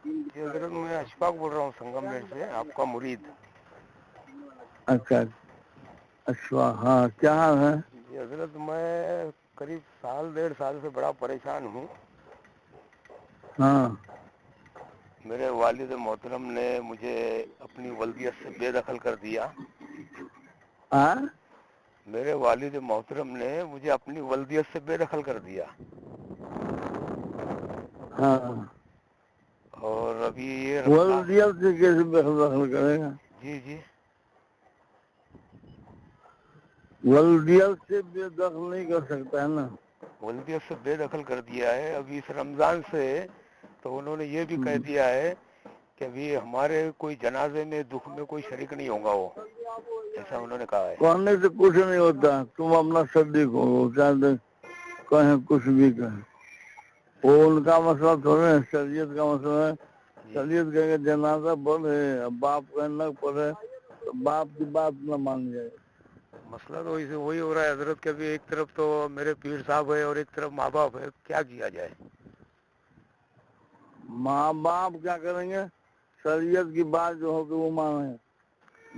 جی حضرت میں اشفاق بول رہا ہوں سنگم نیٹ سے، آپ کا مرید۔ اچھا اچھا، ہاں کیا حال ہے؟ جی حضرت میں قریب سال 1.5 سال سے بڑا پریشان ہوں۔ ہاں میرے والد محترم نے مجھے اپنی ولدیت سے بے دخل کر دیا۔ ہاں میرے والد محترم نے مجھے اپنی ولدیت سے بے دخل کر دیا، ہاں، اور ابھی یہ ولدیت سے کیسے دخل کرے گا؟ جی جی ولدیت سے بے دخل نہیں کر سکتا ہے نا۔ ولدیت سے بے دخل کر دیا ہے ابھی اس رمضان سے۔ تو انہوں نے یہ بھی کہہ دیا ہے کہ ابھی ہمارے کوئی جنازے میں دکھ میں کوئی شریک نہیں ہوگا، وہ ایسا انہوں نے کہا ہے۔ کرنے سے کچھ نہیں ہوتا، تم اپنا صدیق ہو، چاہے کہیں کچھ بھی کہیں، وہ ان کا مسئلہ تھوڑے ہے، شریعت کا مسئلہ ہے۔ جی شریعت کہے کہ جنازہ پڑھے، باپ کہنا پڑھے تو باپ کی بات نہ مان جائے۔ مسئلہ تو وہی ہو رہا ہے حضرت کہ ابھی ایک طرف تو میرے پیر صاحب ہے اور ایک طرف ماں باپ ہے، کیا کیا جائے؟ ماں باپ کیا کریں گے؟ شریعت کی بات جو ہوگی وہ مانیں۔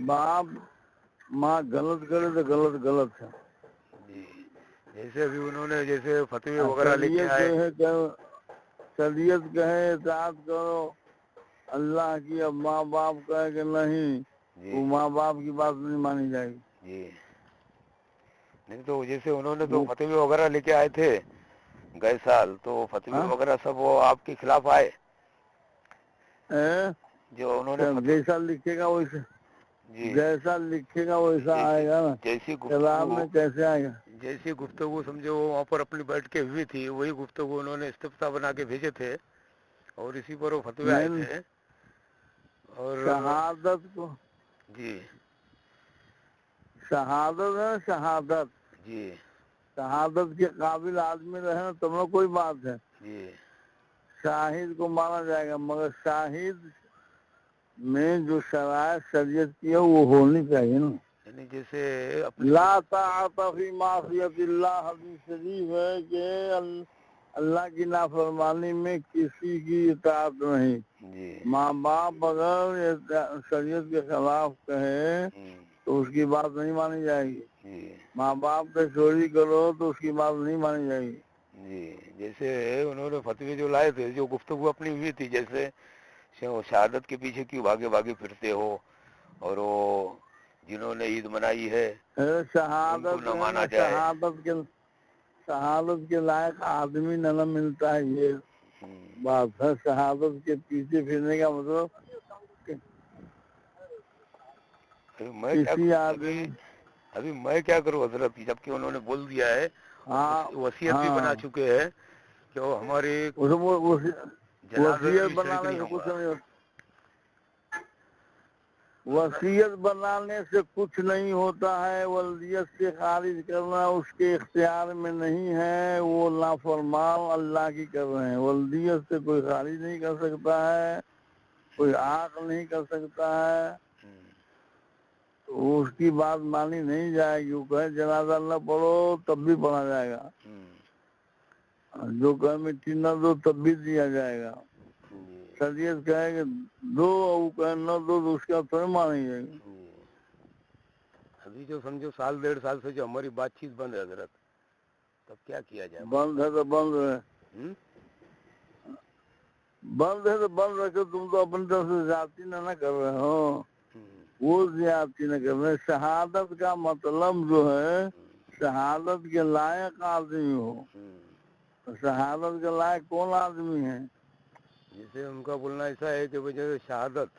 باپ ماں غلط کرے تو غلط ہے۔ جی جیسے ابھی انہوں نے جیسے فتوی وغیرہ لے کے شریعت آئے۔ جو ہے کہ شریعت کہے اطاعت کرو اللہ کی، اب ماں باپ کہے کہ نہیں، جی وہ ماں باپ کی بات نہیں مانی جائے گی۔ جی نہیں تو جیسے انہوں نے تو وہ فتوی وغیرہ لے کے آئے تھے گئے سال، تو فتوی ہاں وغیرہ سب وہ آپ کے خلاف آئے جو انہوں نے جیسا لکھے گا ویسا، جی جیسا لکھے گا ویسا آئے گا نا، جیسی کتاب گفتگو میں کیسے آئے گا؟ جیسی گفتگو سمجھو وہ وہاں پر اپنی بیٹھ کے ہوئی تھی، وہی گفتگو انہوں نے استفتاء بنا کے بھیجے تھے اور اسی پر وہ فتوے آئے نہیں، تھے۔ اور شہادت کو، جی شہادت ہے، شہادت جی شہادت کے قابل آدمی رہے نا تم لوگ کوئی بات ہے، جی شاہد کو مانا جائے گا، مگر شاہد میں جو شرائط شریعت کی ہے وہ ہونی چاہیے نا۔ یعنی جیسے اپنی لا طاعت فی معصیت اللہ، حدیث شریف ہے کہ اللہ کی نافرمانی میں کسی کی اطاعت نہیں۔ جی ماں باپ اگر شریعت کے خلاف کہے تو اس کی بات نہیں مانی جائے گی۔ جی ماں باپ سے چوری کرو تو اس کی بات نہیں مانی جائے گی۔ جی جیسے انہوں نے فتوی جو لائے تھے، جو گفتگو اپنی ہوئی تھی، جیسے شہادت کے پیچھے کیوں بھاگے پھرتے ہو، اور وہ جنہوں نے عید منائی ہے ان کو شہادت نہ ہے نا، مانا جائے۔ شہادت کے لائق آدمی نہ ملتا ہے، یہ بات ہے۔ شہادت کے پیچھے پھرنے کا مطلب میں کیا کسی ابھی آدمی، ابھی میں کیا کروں حضرت، جبکہ انہوں نے بول دیا ہے اور ہاں وصیت بھی بنا ہاں، چکے ہیں کہ وہ ہماری جنازے میں وصیت بھی شریک بنانے نہیں سے ہوں کچھ گا۔ نہیں ہوتا، وصیت بنانے سے کچھ نہیں ہوتا ہے، ولدیت سے خارج کرنا اس کے اختیار میں نہیں ہے، وہ نافرمان اللہ کی کر رہے ہیں۔ ولدیت سے کوئی خارج نہیں کر سکتا ہے، کوئی عاق نہیں کر سکتا ہے، تو اس کی بات مانی نہیں جائے گی۔ وہ کہے جنازہ نہ پڑھو تب بھی پڑھا جائے گا، جو کہے مٹی نہ دو تب بھی دیا جائے گا۔ شریعت کہے کہ دو، وہ کہے نہ دو تو اس کا تھوڑی مانی جائے گی۔ ابھی جو سمجھو 1.5 سال سے جو ہماری بات چیت بند ہے حضرت، تب کیا کیا جائے؟ بند ہے تو بند ہے، بند ہے تو بند رکھو، تم تو اپنی طرف سے زیادتی نہ کر رہے ہو، وہ زیادتی نہ کر رہے۔ شہادت کا مطلب جو ہے شہادت کے لائق آدمی ہو۔ شہادت کے لائق کون آدمی ہے؟ جیسے ان کا بولنا ایسا ہے کہ جیسے شہادت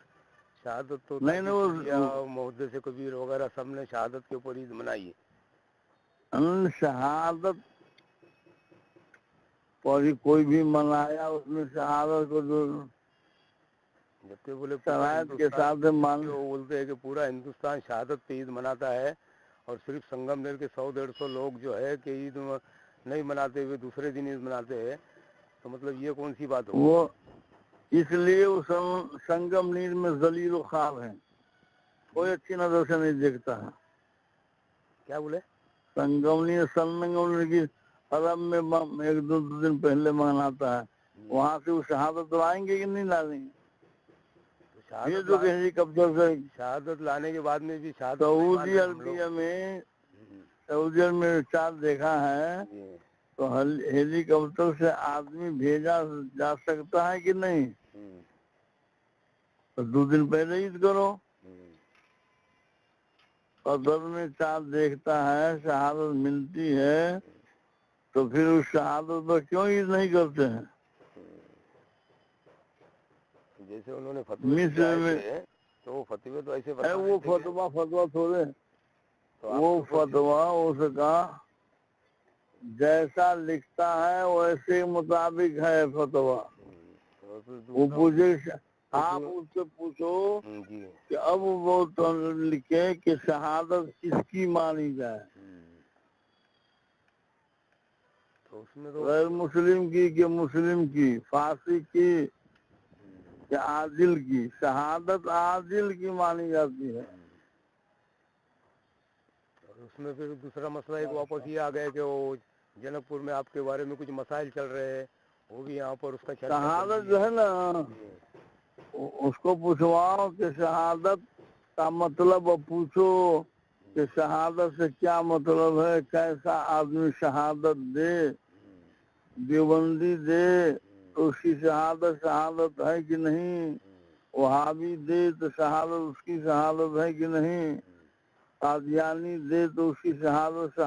تو نہیں تاجد نہیں، شریعہ اور محدث کبیر وغیرہ سب نے شہادت کے اوپر عید منائی ہے۔ شہادت کوئی بھی منایا اس میں شہادت کو جو جبکہ بولے پورا شرائط کے ہندوستان، ساتھ مان، وہ بولتے ہیں کہ پورا ہندوستان شہادت پہ عید مناتا ہے، اور صرف سنگم نیل کے 100-150 لوگ جو ہے کہ عید نہیں مناتے ہوئے دوسرے دن عید مناتے ہیں، تو مطلب یہ کون سی بات ہوئی؟ وہ اس لیے وہ سنگم نیل میں ذلیل و خوار ہے، کوئی اچھی نظر سے نہیں دیکھتا ہے۔ کیا بولے؟ سنگم نیل کی عرب میں 1-2 دن پہلے مناتا ہے، وہاں سے وہ شہادت لائیں گے کہ نہیں لائیں گے؟ یہ تو ہیلی کاپٹر سے شہادت لانے کے بعد میں بھی شہادت سعودی عربیہ میں چاند دیکھا ہے تو ہیلی کاپٹر سے آدمی بھیجا جا سکتا ہے کہ نہیں؟ تو 2 دن پہلے عید کرو. قطر میں چاند دیکھتا ہے، شہادت ملتی ہے، تو پھر اس شہادت پر کیوں عید نہیں کرتے ہیں؟ جیسے انہوں نے فتوے تھے تو وہ فتوے تو ایسے بتا وہ فتوا تھوڑے، وہ فتوا اس کا جیسا لکھتا ہے ویسے مطابق ہے فتوا. وہ پوچھے، آپ اس سے پوچھو کہ اب وہ لکھے کہ شہادت کس کی مانی جائے، غیر مسلم کی کہ مسلم کی، فاسق کی یا عادل کی. شہادت عادل کی مانی جاتی ہے. اس میں پھر دوسرا مسئلہ ایک واپس یہ آ گیا کہ وہ جنک پور میں آپ کے بارے میں کچھ مسائل چل رہے ہیں، وہ بھی یہاں پر اس کا شہادت جو ہے نا، اس کو پوچھواؤ کہ شہادت کا مطلب پوچھو کہ شہادت سے کیا مطلب ہے، کیسا آدمی شہادت دے. دیوبندی دے تو اس کی شہادت ہے کہ نہیں، وہابی دے تو شہادت اس کی شہادت ہے کہ نہیں، قادیانی دے تو اس کی شہادت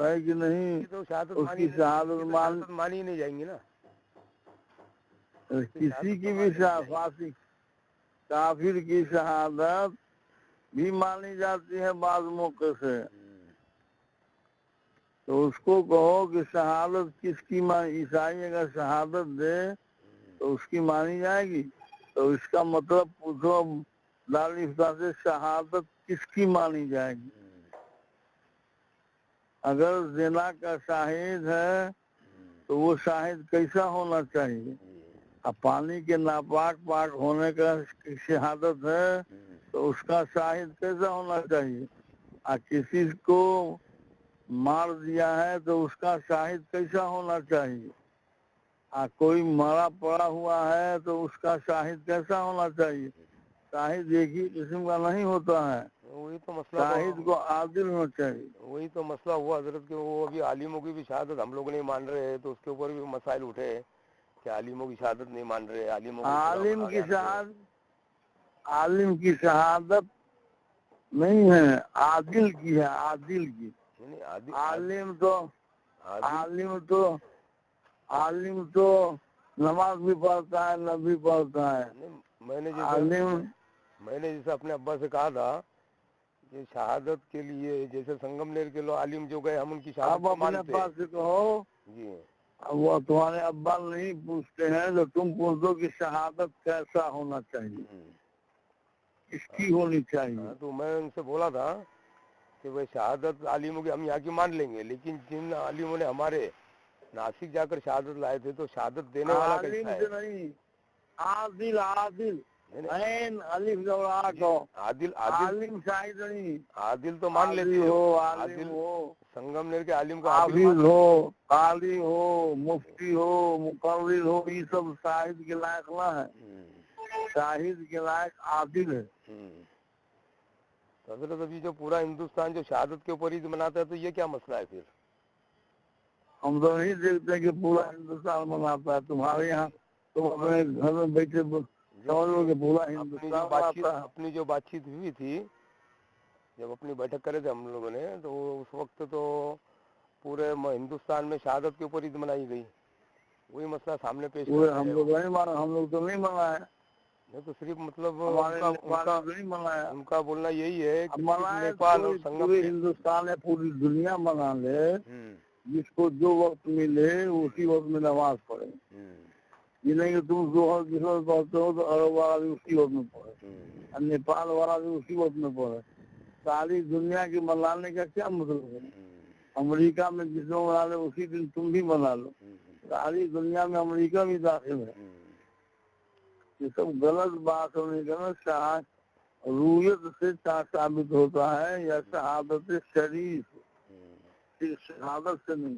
ہے کہ نہیں. اس کی شہادت مانی نہیں جائیں گی نا، کسی کی بھی فاسق کافر کی شہادت بھی مانی جاتی ہے بعض موقع سے. تو اس کو کہو کہ شہادت کس کی مانی، عیسائی اگر شہادت دے تو اس کی مانی جائے گی. تو اس کا مطلب پوچھو دارالفتہ سے، شہادت کس کی مانی جائے گی. اگر زنا کا شاہد ہے تو وہ شاہد کیسا ہونا چاہیے؟ اب پانی کے ناپاک پاک ہونے کا شہادت ہے تو اس کا شاہد کیسا ہونا چاہیے؟ کسی کو مار دیا ہے تو اس کا شاہد کیسا ہونا چاہیے؟ کوئی مرا پڑا ہوا ہے تو اس کا شاہد کیسا ہونا چاہیے؟ شاہد ایک ہی قسم کا نہیں ہوتا ہے، وہی تو مسئلہ، شاہد کو عادل ہونا چاہیے. وہی تو مسئلہ ہوا حضرت کہ وہ ابھی عالموں کی بھی شہادت ہم لوگ نہیں مان رہے ہیں، تو اس کے اوپر بھی مسائل اٹھے کہ عالموں کی شہادت نہیں مان رہے. عالم کی شہادت نہیں ہے، عادل کی ہے، عادل کی. عالم تو نماز بھی پڑھتا ہے، نہ بھی پڑھتا ہے. میں نے جیسے اپنے ابا سے کہا تھا کہ شہادت کے لیے جیسے سنگم نیر کے لوگ عالم جو گئے ہم ان کی شہادت کو مانتے ہیں. اپنے ابا سے کہو جی، وہ تمہارے ابا نہیں پوچھتے ہیں تو تم پوچھ دو کہ شہادت کیسا ہونا چاہیے، اس کی ہونی چاہیے. تو میں ان سے بولا تھا کہ وہ شہادت عالموں کی ہم یہاں کی مان لیں گے، لیکن جن عالموں نے ہمارے ناسک جا کر شہادت لائے تھے تو شہادت دینے والا کیسا ہے؟ نہیں، عادل الف عالم شاہد نہیں. عادل تو مان لیتے ہو، عالم ہو، سنگم نیر کے عالم کو حافظ ہو، قاضی ہو، مفتی ہو، مقرر ہو، یہ سب شاہد کے لائق نہ ہے. شاہد کے لائق عادل ہے. حضرت ابھی جو پورا ہندوستان جو شہادت کے اوپر عید مناتا ہے تو یہ کیا مسئلہ ہے پھر؟ ہم تو نہیں دیکھتے کہ پورا ہندوستان مناتا ہے. تمہارے یہاں تم اپنے گھر میں بیٹھے پورا ہندوستان. اپنی جو بات چیت ہوئی تھی جب اپنی بیٹھک کرے تھے ہم لوگوں نے، تو اس وقت تو پورے ہندوستان میں شہادت کے اوپر عید منائی گئی. وہی مسئلہ سامنے پیش کرتے ہیں. ہم لوگ تو نہیں منائے. نہیں تو صرف مطلب ان کا بولنا یہی ہے کہ نیپال اور پورے ہندوستان ہے، پوری دنیا منا لے، جس کو جو وقت ملے اسی وقت میں نماز پڑھے. یہ نہیں کہ تم جس وقت پڑھتے ہو تو عرب والا بھی اسی وقت میں پڑھے اور نیپال والا بھی اسی وقت میں پڑھے. ساری دنیا کی منانے کا کیا مطلب ہے؟ امریکہ میں جس دن منا لے اسی دن تم بھی منا لو. ساری دنیا میں امریکہ بھی داخل ہے. یہ سب غلط بات ہونے کا رویت سے ثابت ہوتا ہے یا شہادت شریف، صرف شہادت سے نہیں.